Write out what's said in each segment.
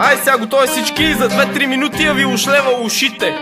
Ай сега готови всички, за 2-3 минути я ви ушлева ушите.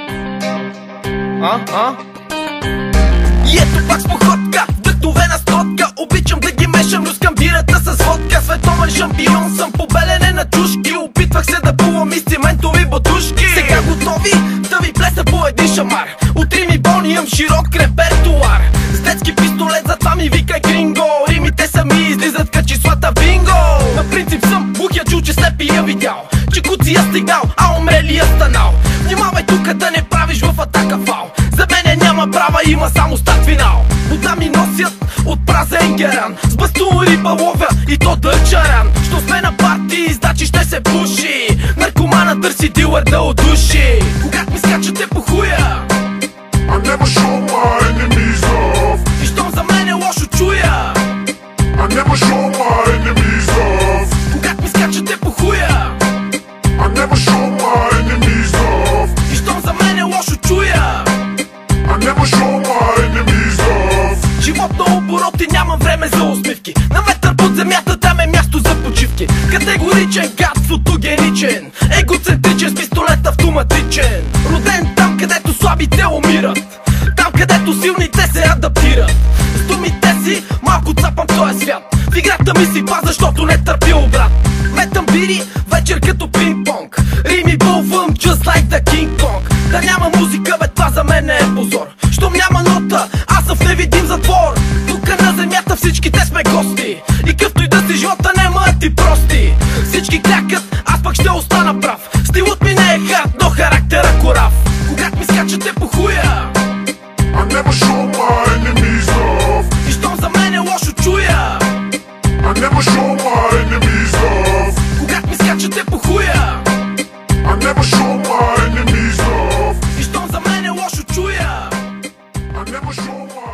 И ето пак с походка, вдъхновена стотка. Обичам да ги мешам, рускам бирата с водка. Световен шампион съм по белене на чушки. Опитвах се да плувам из циментови батушки. Сега готови да ви плеса по един шамар. От рими болни имам широк репертуар. С детски пистолет затова ми викай кринго. Римите сами излизат като числата бинго. На принцип съм бухя чул, че слепи я видял, че куци я стигнал, а умрели я станал. Внимавай тук да не правиш в атака фал. За мене няма права, има само старт финал. Вода ми носят от празен геран, с бастун риба ловя и то дъчаран. Що сме на парти, значи ще се пуши. Наркомана търси дилър да удуши. Когато ми скачате по хуя, I never show my enemies love. и щом за мене лошо чуя, I never show my enemies love. когато ми скачате по хуя, I never show my enemies love. и щом за мене лошо чуя, I never show my enemies love. живот на обороти, нямам време за усмивки. На метър под земята там е място за почивки. Категоричен, гад, фотогеничен, егоцентричен, с пистолет автоматичен. Роден там, където слабите умират, там, където силните се адаптират. С думите си малко цапам този свят. В играта ми си паза, защото не търпи обрат. Метам бири вечер като пинг-понг. Рими бълвам, just like the King Kong. Да няма музика, бе, това за мен е позор. Щом няма нота, аз съм в невидим затвор. Тук на земята всичките сме гости, и къвто и да си живота нема ти прости. Всички клякат, аз пък ще остана прав. Стилът ми не е хард, но характера корав. Когато ми скачате по хуя, I never show my enemies love. и щом за мен е лошо чуя, I never show my enemies love. когато ми скачате по хуя, I never show my enemies love. и щом за мен е лошо чуя, I never show my